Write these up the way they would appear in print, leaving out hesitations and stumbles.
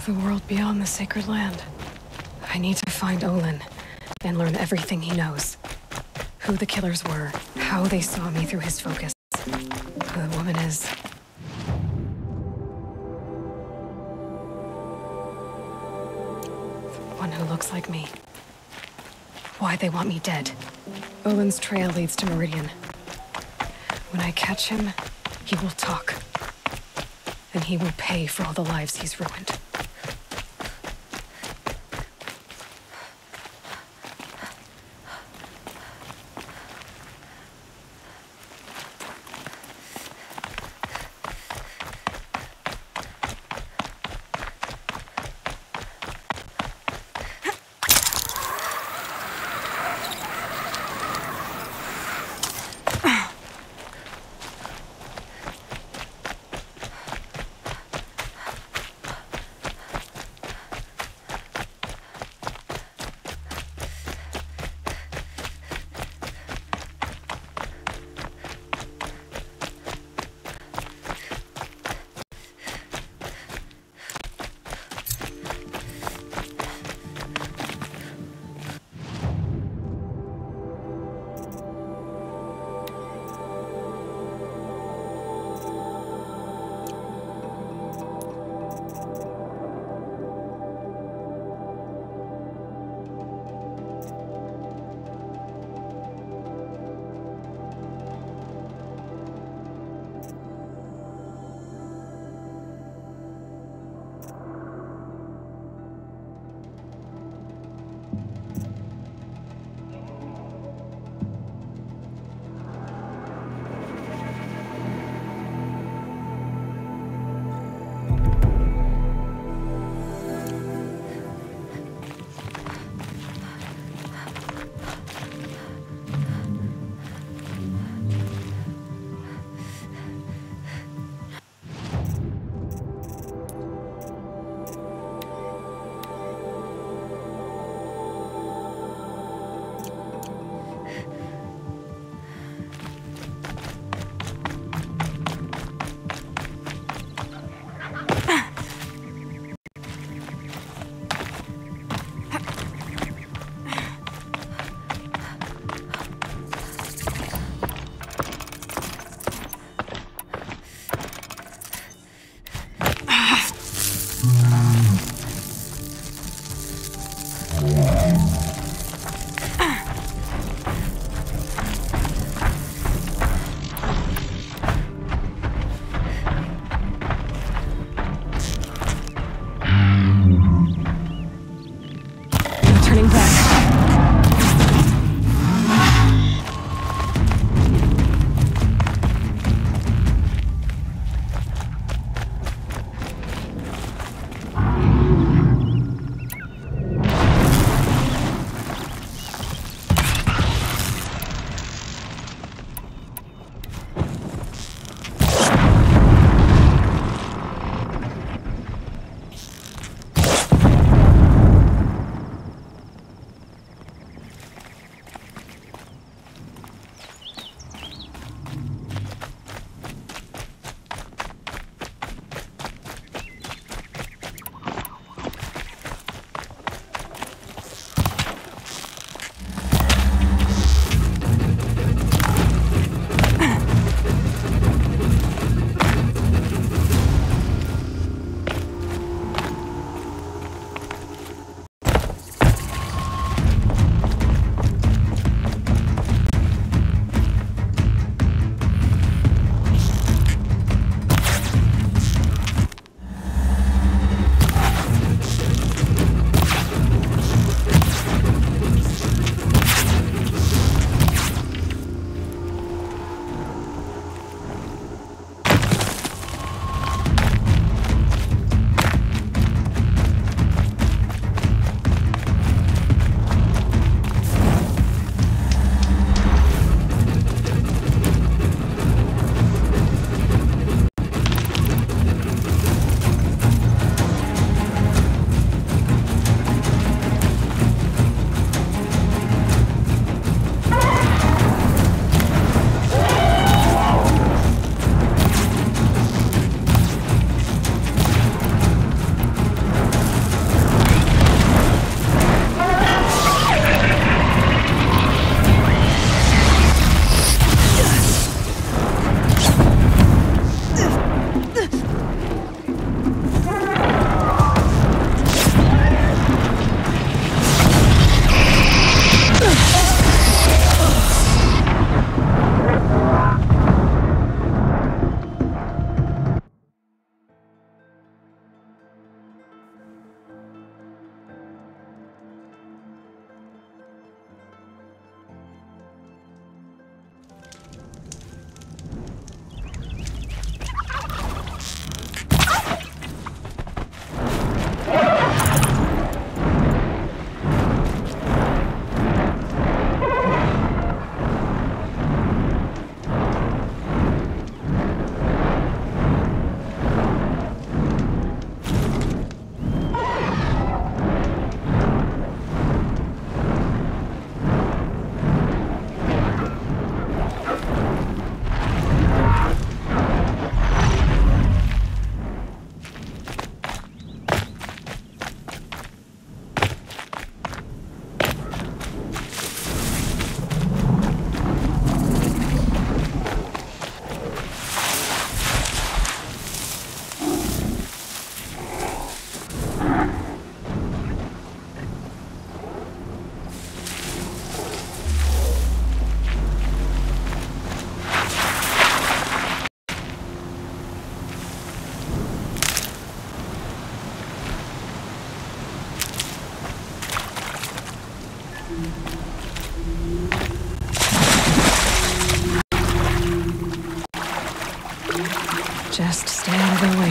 The world beyond the sacred land. I need to find Olin and learn everything he knows. Who the killers were, how they saw me through his focus. Who the woman is. One who looks like me. Why they want me dead. Olin's trail leads to Meridian. When I catch him, he will talk. And he will pay for all the lives he's ruined.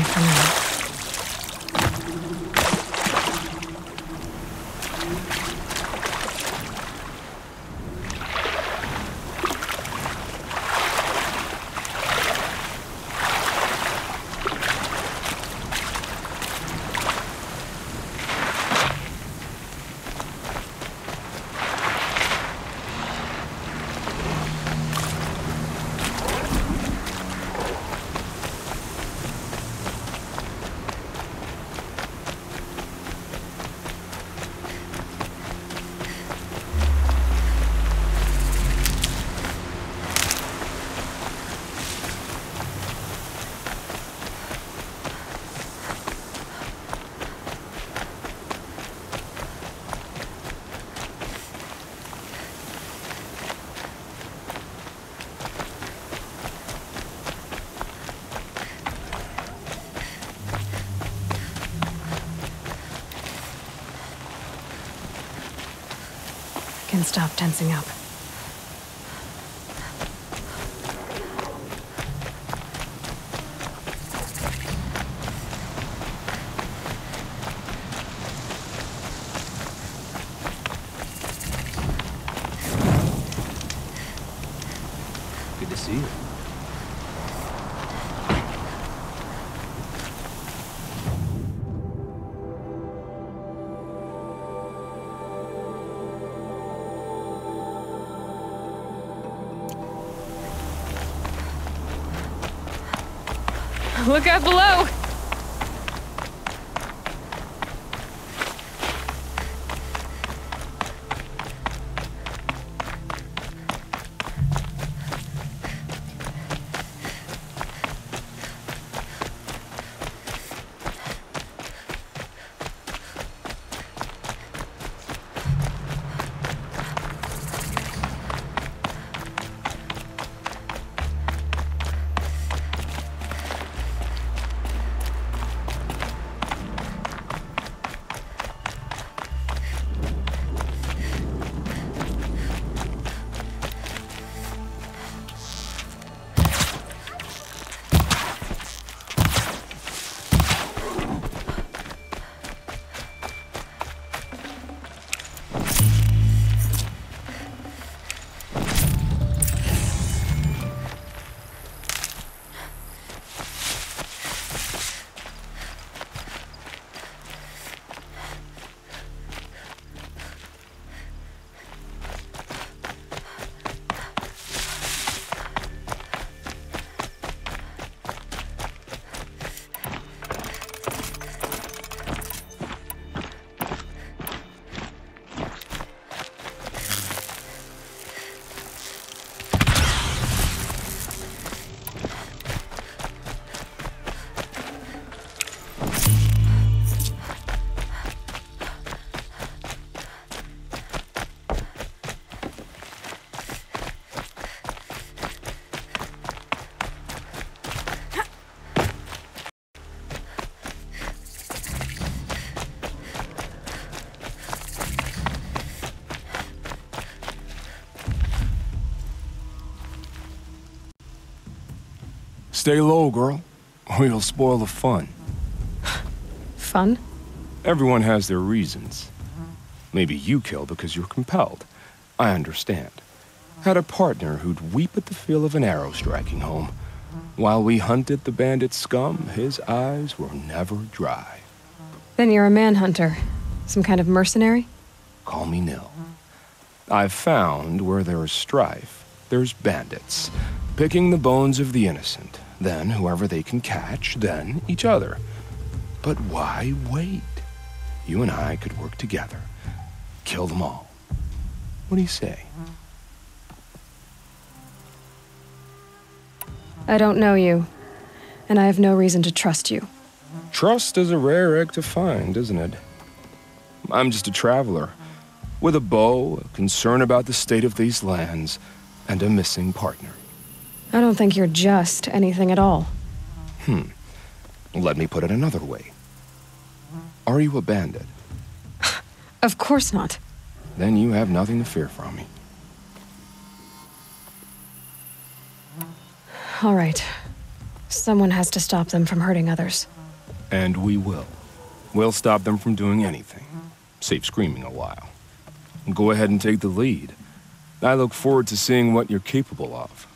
Only for now. Can stop tensing up. Good to see you. Look out below! Stay low, girl, or you'll spoil the fun. Fun? Everyone has their reasons. Maybe you kill because you're compelled. I understand. Had a partner who'd weep at the feel of an arrow striking home. While we hunted the bandit scum, his eyes were never dry. Then you're a manhunter. Some kind of mercenary? Call me Nil. I've found where there is strife, there's bandits, picking the bones of the innocent. Then whoever they can catch, then each other. But why wait? You and I could work together. Kill them all. What do you say? I don't know you, and I have no reason to trust you. Trust is a rare egg to find, isn't it? I'm just a traveler, with a bow, a concern about the state of these lands, and a missing partner. I don't think you're just anything at all. Let me put it another way. Are you a bandit? Of course not. Then you have nothing to fear from me. All right. Someone has to stop them from hurting others. And we will. We'll stop them from doing anything, save screaming a while. Go ahead and take the lead. I look forward to seeing what you're capable of.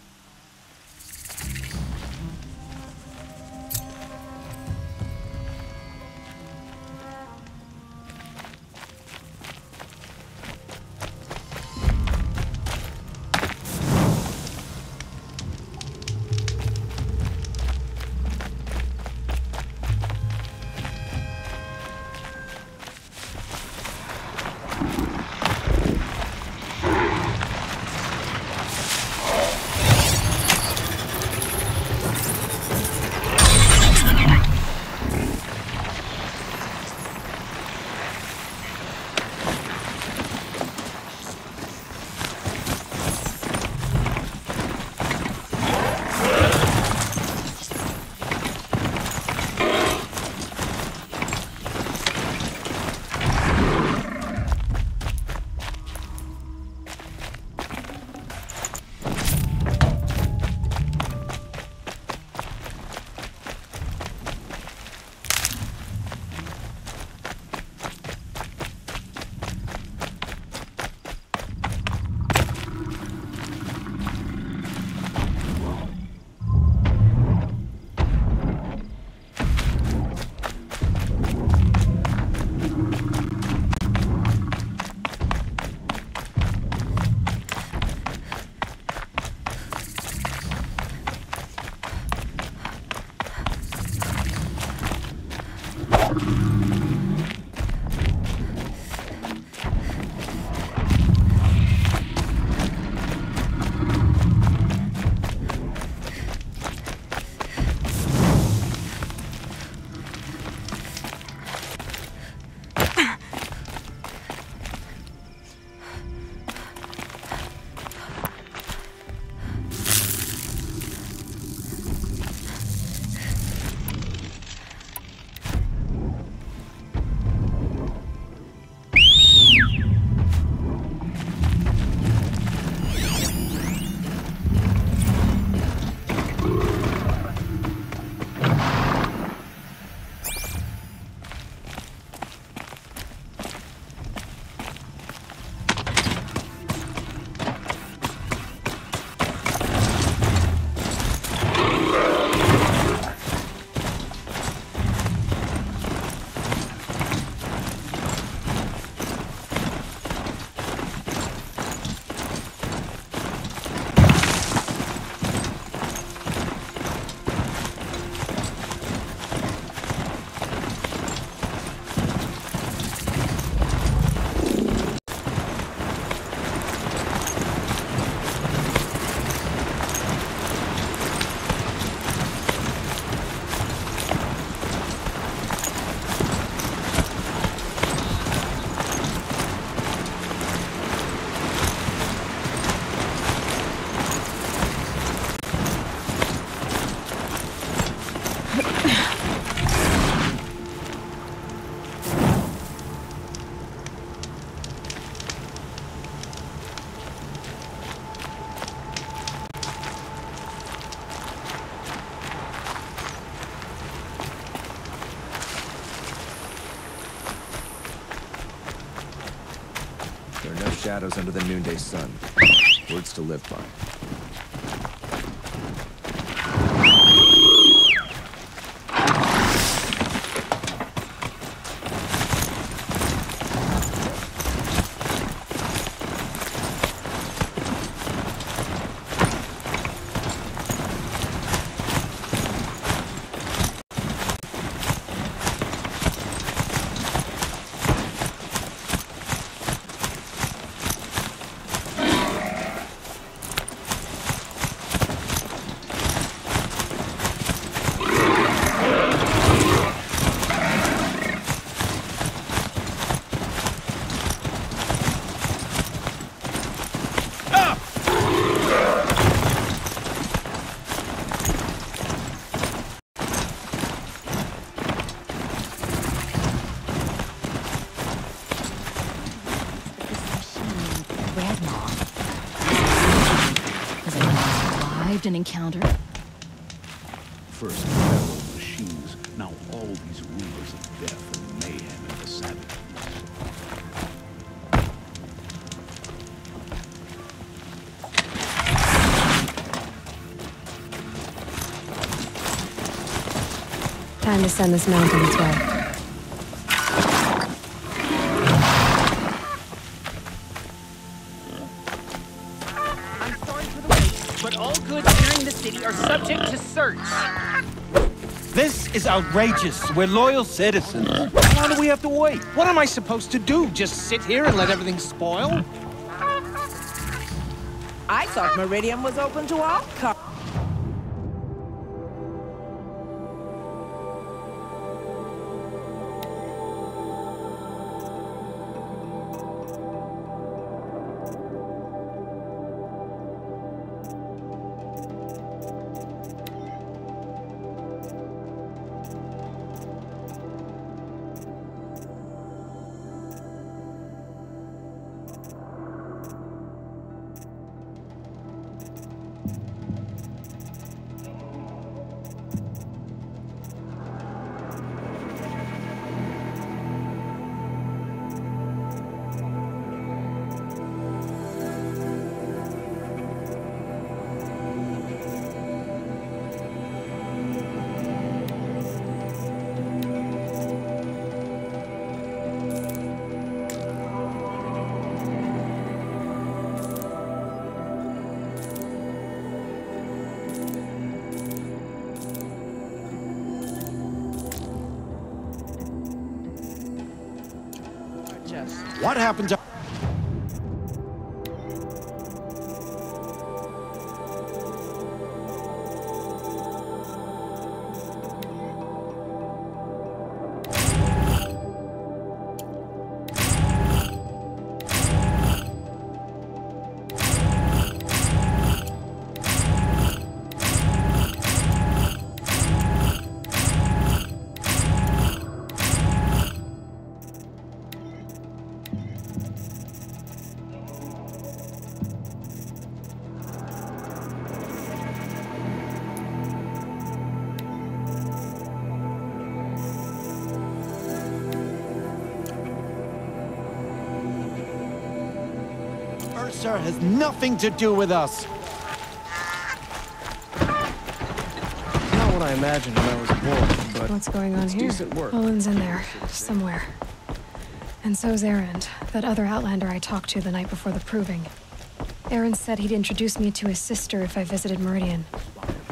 Shadows under the noonday sun. Words to live by. An encounter. first federal machines. Now all these rulers of death and mayhem and the savages. Time to send this mountain its way. I'm sorry for the wait, but all goods entering the city are subject to search. This is outrageous. We're loyal citizens. How long do we have to wait? What am I supposed to do? Just sit here and let everything spoil? I thought Meridian was open to all cars. What happened to... Ursa has nothing to do with us. Not what I imagined when I was born, but What's going on it's here? decent work. Olin's in there, somewhere. And so's Erend, that other Outlander I talked to the night before the proving. Erend said he'd introduce me to his sister if I visited Meridian.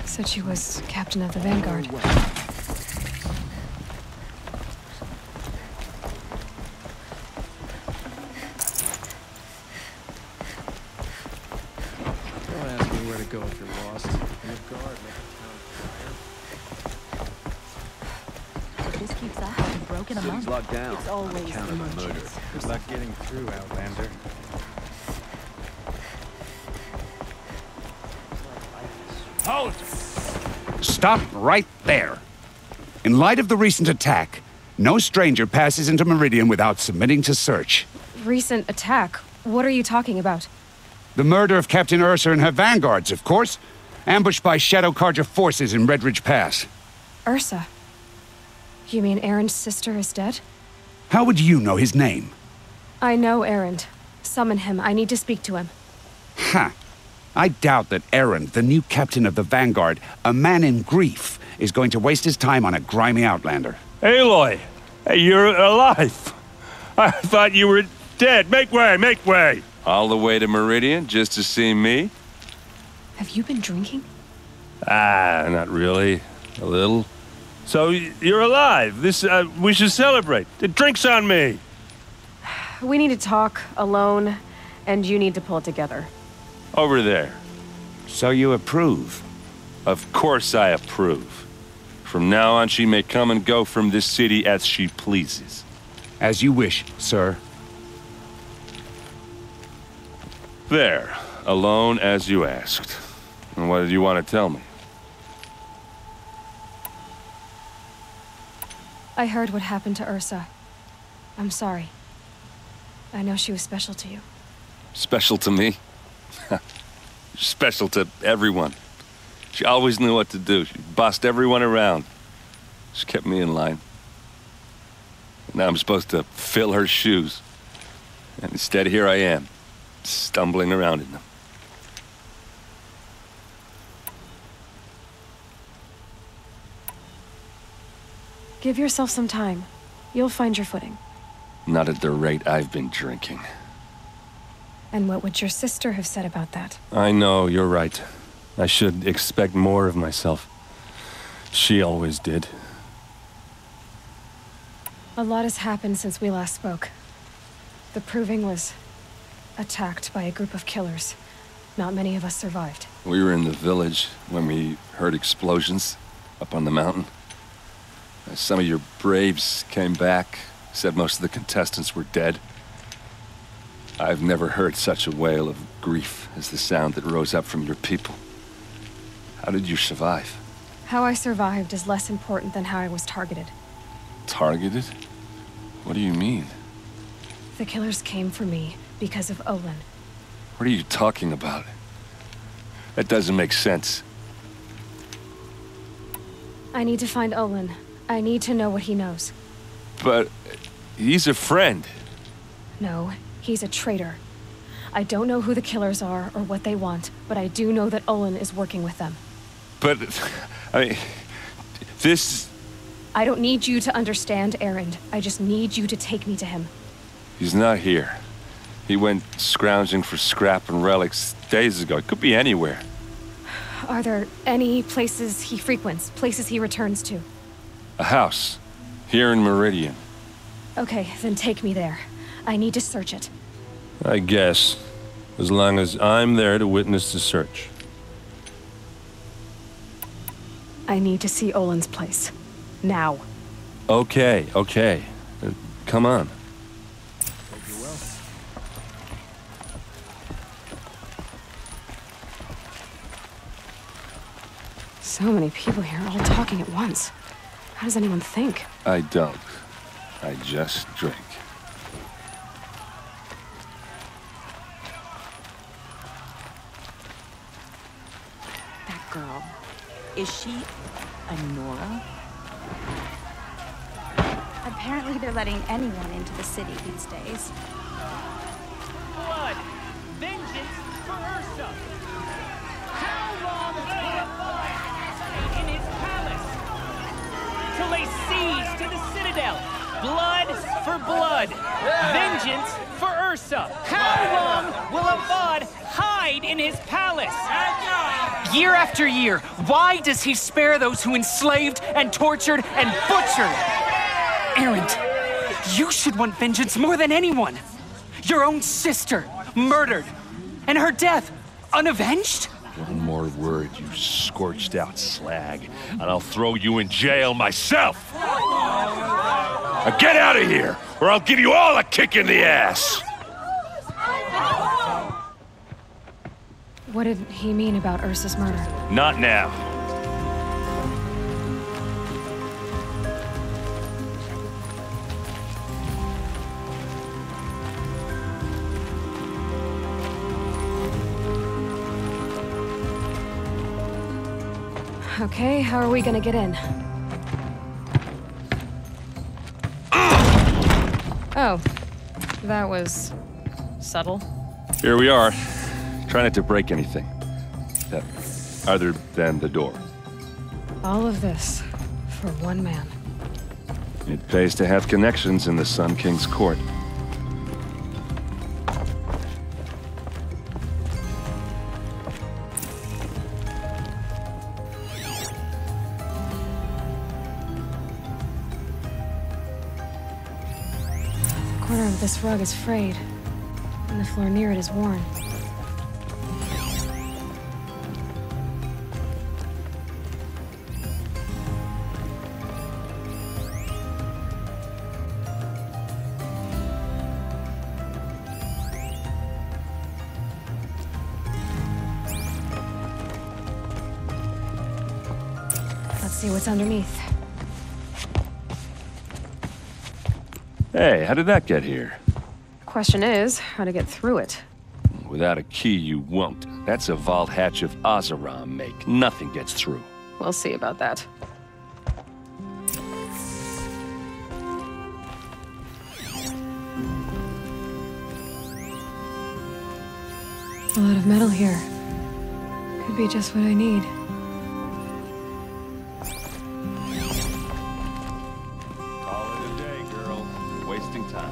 Said she was captain of the Vanguard. Don't ask me where to go if you're lost. Your guard makes If this keeps up, I'll be broken a month. City's locked down. It's always on account the of a merchants. murder. Good luck getting through, Outlander. Halt! Stop right there. In light of the recent attack, no stranger passes into Meridian without submitting to search. Recent attack? What are you talking about? The murder of Captain Ursa and her vanguards, of course. Ambushed by Shadow Carja forces in Redridge Pass. Ursa? You mean Erend's sister is dead? How would you know his name? I know Erend. Summon him. I need to speak to him. Ha! I doubt that Erend, the new captain of the Vanguard, a man in grief, is going to waste his time on a grimy Outlander. Aloy! Hey, you're alive! I thought you were dead. Make way, make way! All the way to Meridian just to see me? Have you been drinking? Ah, not really. A little. So, you're alive. We should celebrate. The drink's on me! We need to talk, alone, and you need to pull it together. Over there. So you approve? Of course I approve. From now on, she may come and go from this city as she pleases. As you wish, sir. There. Alone as you asked. And what did you want to tell me? I heard what happened to Ursa. I'm sorry. I know she was special to you. Special to me? Special to everyone. She always knew what to do. She bossed everyone around. She kept me in line. Now I'm supposed to fill her shoes. And instead, here I am, stumbling around in them. Give yourself some time. You'll find your footing. Not at the rate I've been drinking. And what would your sister have said about that? I know, you're right. I should expect more of myself. She always did. A lot has happened since we last spoke. The Proving was attacked by a group of killers. Not many of us survived. We were in the village when we heard explosions up on the mountain. Some of your braves came back, said most of the contestants were dead. I've never heard such a wail of grief as the sound that rose up from your people. How did you survive? How I survived is less important than how I was targeted. Targeted? What do you mean? The killers came for me because of Olin. What are you talking about? That doesn't make sense. I need to find Olin. I need to know what he knows. But he's a friend. No, he's a traitor. I don't know who the killers are or what they want, but I do know that Olin is working with them. But, I mean, this... I don't need you to understand, Erend. I just need you to take me to him. He's not here. He went scrounging for scrap and relics days ago. It could be anywhere. Are there any places he frequents, places he returns to? A house. Here in Meridian. Okay, then take me there. I need to search it. I guess. As long as I'm there to witness the search. I need to see Olin's place. Now. Okay, okay. Come on. Hope you're well. So many people here, all talking at once. How does anyone think? I don't. I just drink. That girl. Is she a Nora? Apparently they're letting anyone into the city these days. Blood! Vengeance for Ursa! How long will it fight in his palace? To lay siege to the citadel! Blood for blood! Vengeance for Ursa! How long will Avad hide in his palace? Year after year, why does he spare those who enslaved and tortured and butchered? Erend, you should want vengeance more than anyone. Your own sister, murdered, and her death, unavenged? One more word, you scorched-out slag, and I'll throw you in jail myself! Now get out of here, or I'll give you all a kick in the ass! What did he mean about Ursa's murder? Not now. Okay, how are we gonna get in? Oh, that was subtle. Here we are. Try not to break anything. Other than the door. All of this for one man. It pays to have connections in the Sun King's court. The corner of this rug is frayed, and the floor near it is worn. Let's see what's underneath. Hey, how did that get here? Question is, how to get through it. Without a key, you won't. That's a vault hatch of Oseram make. Nothing gets through. We'll see about that. A lot of metal here. Could be just what I need. Call it a day, girl. You're wasting time.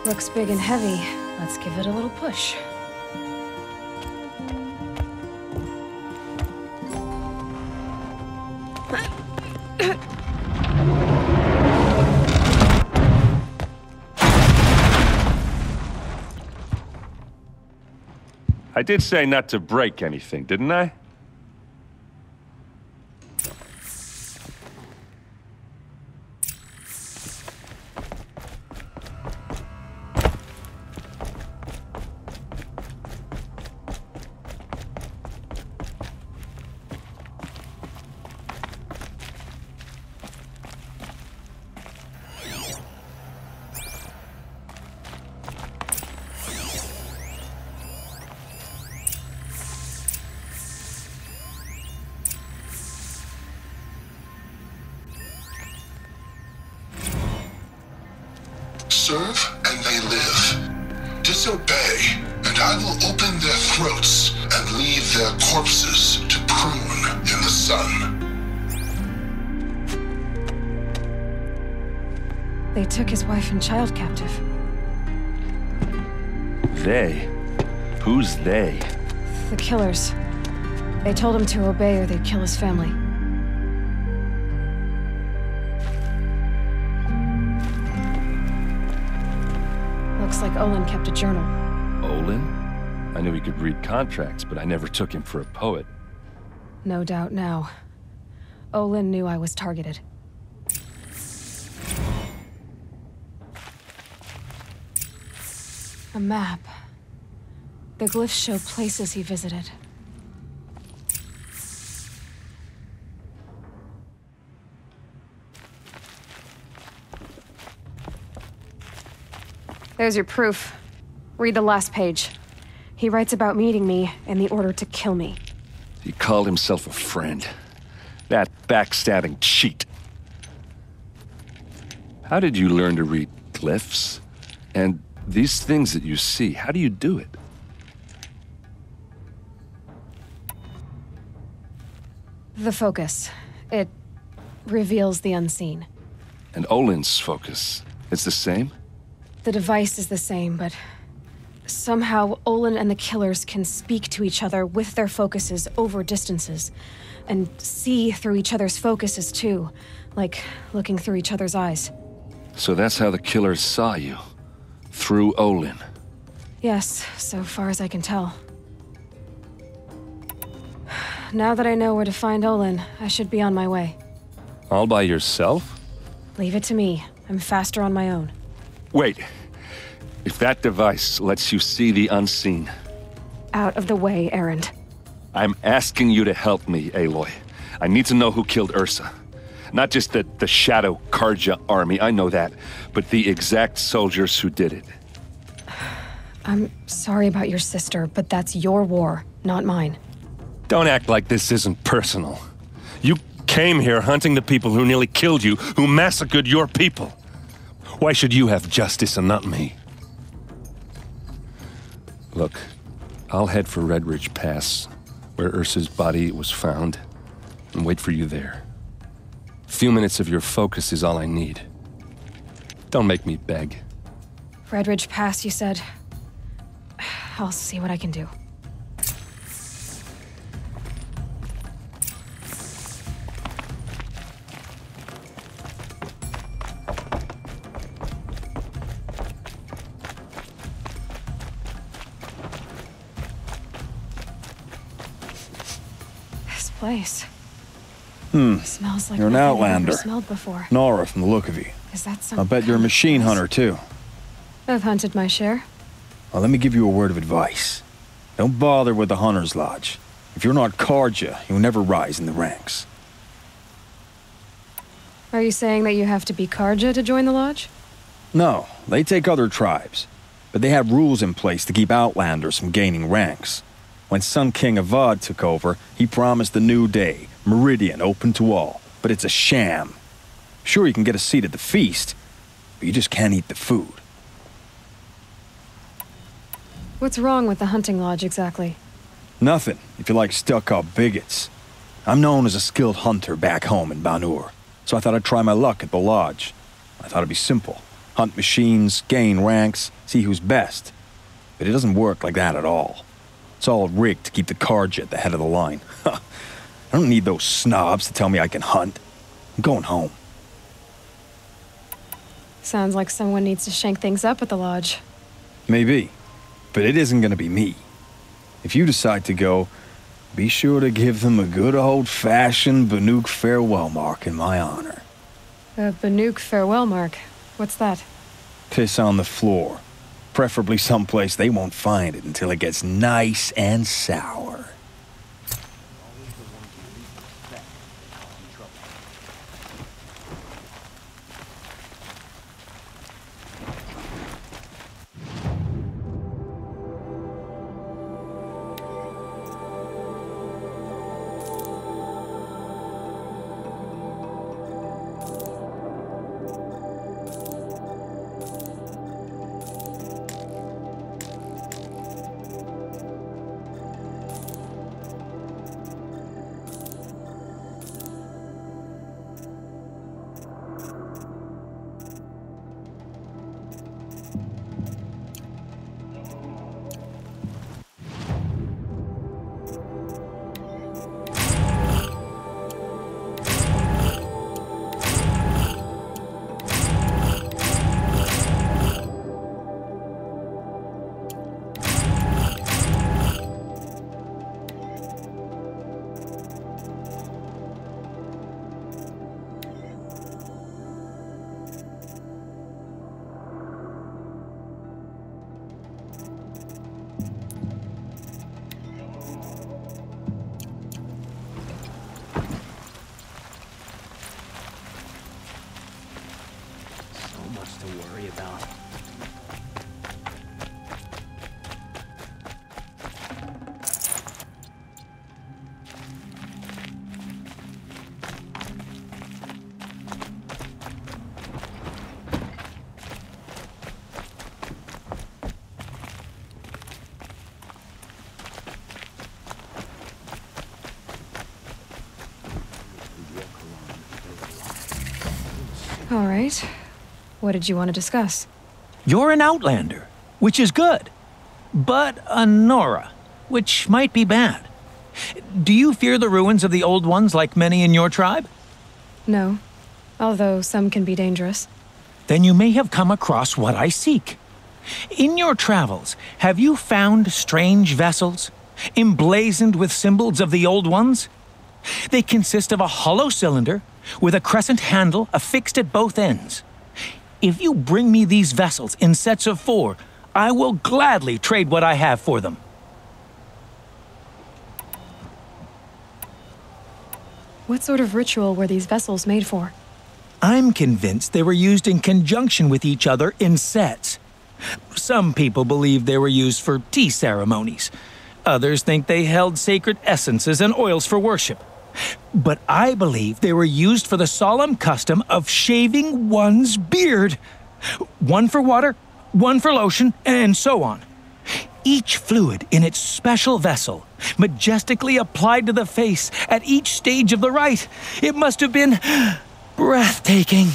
Looks big and heavy. Let's give it a little push. I did say not to break anything, didn't I? Serve and they live. Disobey, and I will open their throats and leave their corpses to prune in the sun. They took his wife and child captive. They? Who's they? The killers. They told him to obey or they'd kill his family. Looks like Olin kept a journal. Olin? I knew he could read contracts, but I never took him for a poet. No doubt now. Olin knew I was targeted. A map. The glyphs show places he visited. There's your proof. Read the last page. He writes about meeting me and the order to kill me. He called himself a friend. That backstabbing cheat. How did you learn to read glyphs? And these things that you see, how do you do it? The focus. It reveals the unseen. And Olin's focus, it's the same? The device is the same, but somehow Olin and the killers can speak to each other with their focuses over distances, and see through each other's focuses too, like looking through each other's eyes. So that's how the killers saw you? Through Olin? Yes, so far as I can tell. Now that I know where to find Olin, I should be on my way. All by yourself? Leave it to me. I'm faster on my own. Wait. If that device lets you see the unseen... Out of the way, Erend. I'm asking you to help me, Aloy. I need to know who killed Ursa. Not just the Shadow Karja army, I know that, but the exact soldiers who did it. I'm sorry about your sister, but that's your war, not mine. Don't act like this isn't personal. You came here hunting the people who nearly killed you, who massacred your people. Why should you have justice and not me? Look, I'll head for Red Ridge Pass, where Ursa's body was found, and wait for you there. A few minutes of your focus is all I need. Don't make me beg. Red Ridge Pass, you said? I'll see what I can do. place. Smells like You're an nothing I've outlander. ever smelled before. Nora from the look of you. Is that some I bet you're a machine hunter, too. I've hunted my share. Well, let me give you a word of advice. Don't bother with the Hunter's Lodge. If you're not Karja, you'll never rise in the ranks. Are you saying that you have to be Karja to join the lodge? No, they take other tribes. But they have rules in place to keep outlanders from gaining ranks. When Sun King Avad took over, he promised a new day, Meridian open to all. But it's a sham. Sure, you can get a seat at the feast, but you just can't eat the food. What's wrong with the hunting lodge exactly? Nothing, if you like stuck-up bigots. I'm known as a skilled hunter back home in Banur, so I thought I'd try my luck at the lodge. I thought it'd be simple. Hunt machines, gain ranks, see who's best. But it doesn't work like that at all. It's all rigged to keep the Karja at the head of the line. I don't need those snobs to tell me I can hunt. I'm going home. Sounds like someone needs to shank things up at the lodge. Maybe, but it isn't gonna be me. If you decide to go, be sure to give them a good old-fashioned Banuk farewell mark in my honor. A Banuk farewell mark? What's that? Piss on the floor. Preferably someplace they won't find it until it gets nice and sour. All right. What did you want to discuss? You're an outlander, which is good. But a Nora, which might be bad. Do you fear the ruins of the old ones like many in your tribe? No. Although some can be dangerous. Then you may have come across what I seek. In your travels, have you found strange vessels, emblazoned with symbols of the old ones? They consist of a hollow cylinder with a crescent handle affixed at both ends. If you bring me these vessels in sets of 4, I will gladly trade what I have for them. What sort of ritual were these vessels made for? I'm convinced they were used in conjunction with each other in sets. Some people believe they were used for tea ceremonies. Others think they held sacred essences and oils for worship. But I believe they were used for the solemn custom of shaving one's beard. One for water, one for lotion, and so on. Each fluid in its special vessel, majestically applied to the face at each stage of the rite. It must have been breathtaking.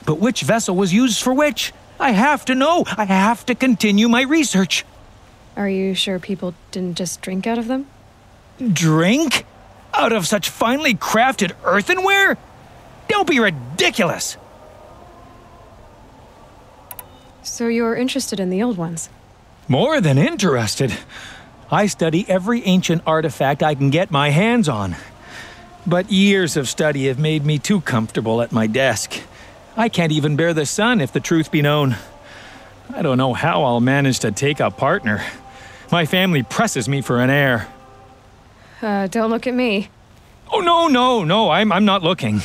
But which vessel was used for which? I have to know. I have to continue my research. Are you sure people didn't just drink out of them? Drink? Out of such finely crafted earthenware? Don't be ridiculous! So you're interested in the old ones? More than interested. I study every ancient artifact I can get my hands on. But years of study have made me too comfortable at my desk. I can't even bear the sun, if the truth be known. I don't know how I'll manage to take a partner. My family presses me for an heir. Don't look at me. Oh, no, I'm not looking.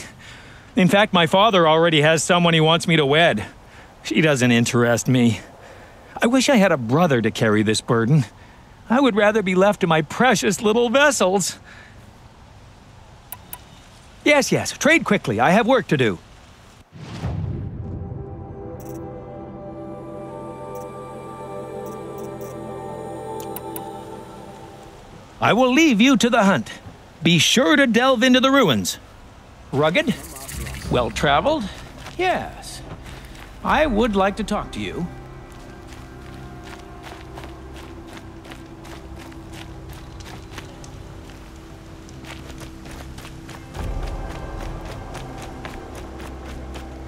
In fact, my father already has someone he wants me to wed. She doesn't interest me. I wish I had a brother to carry this burden. I would rather be left to my precious little vessels. Yes, trade quickly. I have work to do. I will leave you to the hunt. Be sure to delve into the ruins. Rugged? Well-traveled? Yes. I would like to talk to you.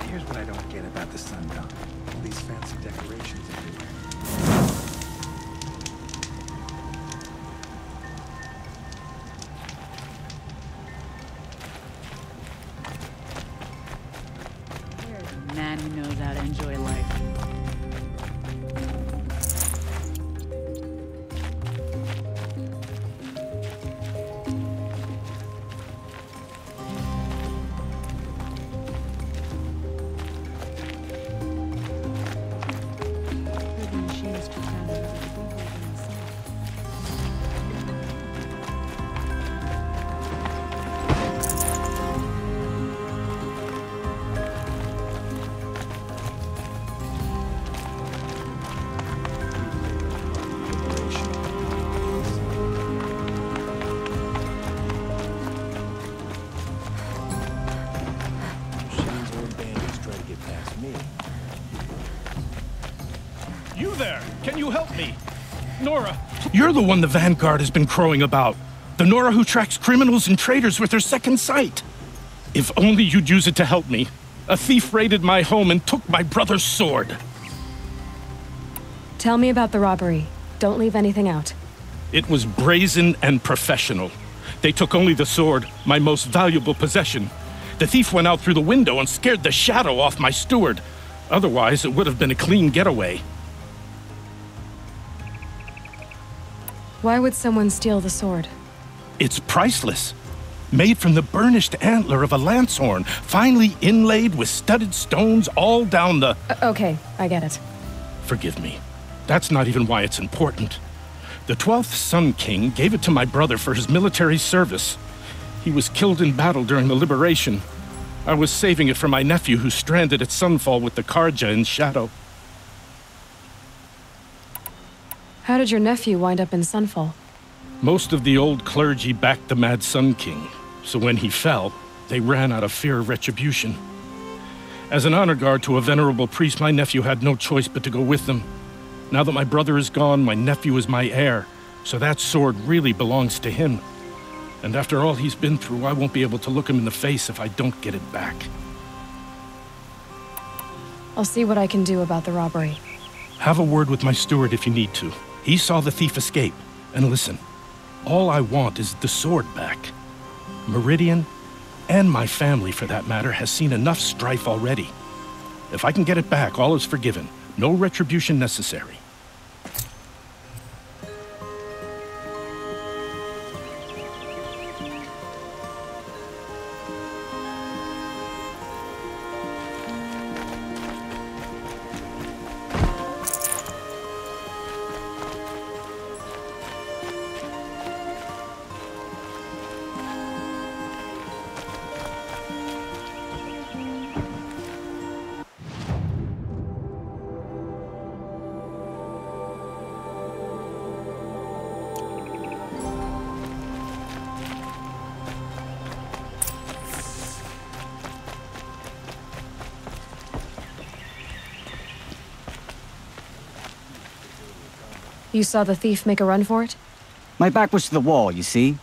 Here's what I don't get about the sundown. All these fancy decorations everywhere. Man who knows how to enjoy life. You there! Can you help me? Nora! You're the one the Vanguard has been crowing about. The Nora who tracks criminals and traitors with her second sight. If only you'd use it to help me. A thief raided my home and took my brother's sword. Tell me about the robbery. Don't leave anything out. It was brazen and professional. They took only the sword, my most valuable possession. The thief went out through the window and scared the shadow off my steward. Otherwise, it would have been a clean getaway. Why would someone steal the sword? It's priceless. Made from the burnished antler of a lancehorn, finely inlaid with studded stones all down the... Okay, I get it. Forgive me. That's not even why it's important. The 12th Sun King gave it to my brother for his military service. He was killed in battle during the liberation. I was saving it for my nephew who's stranded at Sunfall with the Karja in Shadow. How did your nephew wind up in Sunfall? Most of the old clergy backed the Mad Sun King, so when he fell, they ran out of fear of retribution. As an honor guard to a venerable priest, my nephew had no choice but to go with them. Now that my brother is gone, my nephew is my heir, so that sword really belongs to him. And after all he's been through, I won't be able to look him in the face if I don't get it back. I'll see what I can do about the robbery. Have a word with my steward if you need to. He saw the thief escape. And listen, all I want is the sword back. Meridian, and my family for that matter, has seen enough strife already. If I can get it back, all is forgiven. No retribution necessary. You saw the thief make a run for it? My back was to the wall, you see.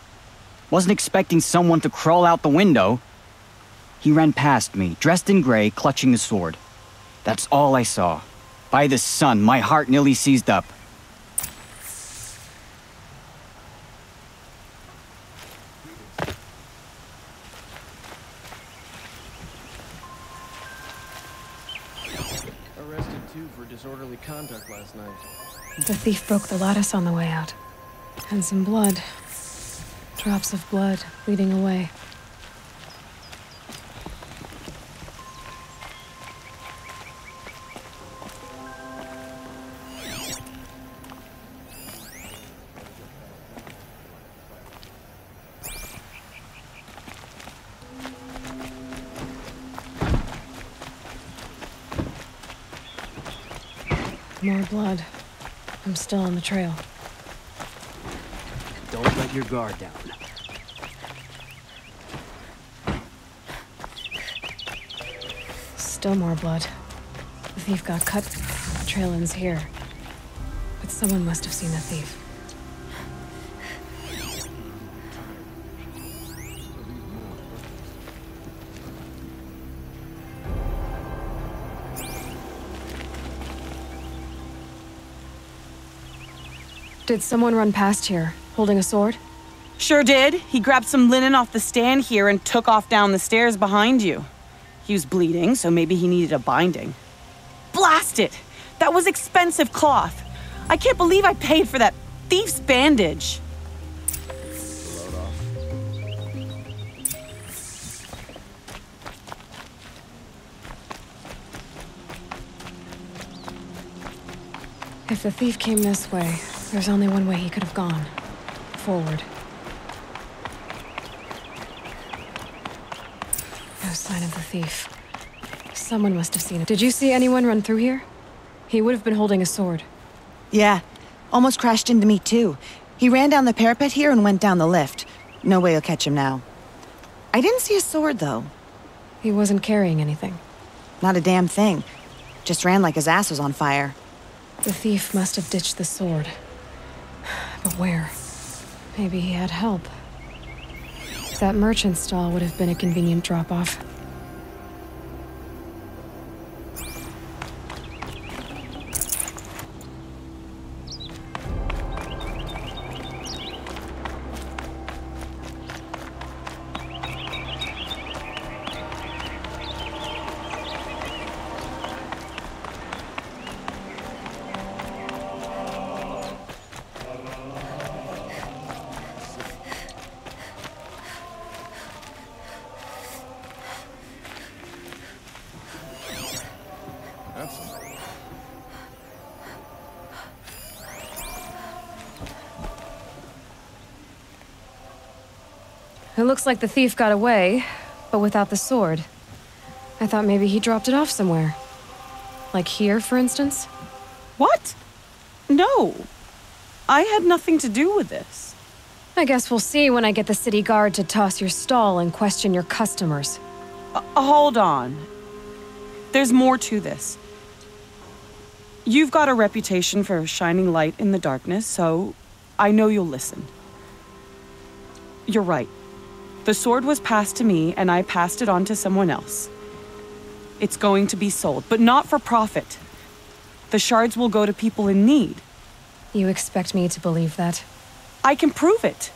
Wasn't expecting someone to crawl out the window. He ran past me, dressed in gray, clutching the sword. That's all I saw. By the sun, my heart nearly seized up. too for disorderly conduct last night. The thief broke the lattice on the way out. And some blood. Drops of blood leading away. More blood. I'm still on the trail. Don't let your guard down. Still more blood. The thief got cut. The trail ends here. But someone must have seen the thief. Did someone run past here, holding a sword? Sure did. He grabbed some linen off the stand here and took off down the stairs behind you. He was bleeding, so maybe he needed a binding. Blast it! That was expensive cloth. I can't believe I paid for that thief's bandage. If the thief came this way, there's only one way he could have gone. Forward. No sign of the thief. Someone must have seen it. Did you see anyone run through here? He would have been holding a sword. Yeah. Almost crashed into me, too. He ran down the parapet here and went down the lift. No way you'll catch him now. I didn't see a sword, though. He wasn't carrying anything. Not a damn thing. Just ran like his ass was on fire. The thief must have ditched the sword. But where? Maybe he had help. That merchant stall would have been a convenient drop-off. It looks like the thief got away, but without the sword. I thought maybe he dropped it off somewhere. Like here, for instance? What? No. I had nothing to do with this. I guess we'll see when I get the city guard to toss your stall and question your customers. Hold on. There's more to this. You've got a reputation for shining light in the darkness, so I know you'll listen. You're right. The sword was passed to me, and I passed it on to someone else. It's going to be sold, but not for profit. The shards will go to people in need. You expect me to believe that? I can prove it.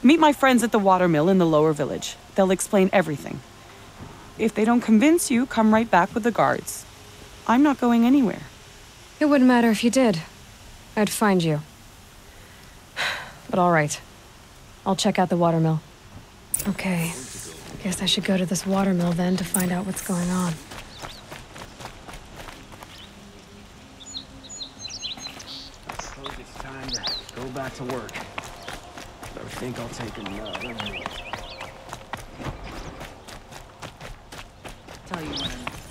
Meet my friends at the watermill in the lower village. They'll explain everything. If they don't convince you, come right back with the guards. I'm not going anywhere. It wouldn't matter if you did. I'd find you. But all right. I'll check out the watermill. Okay. Guess I should go to this watermill then to find out what's going on. Suppose it's time to go back to work. I think I'll take another. Tell you when I'm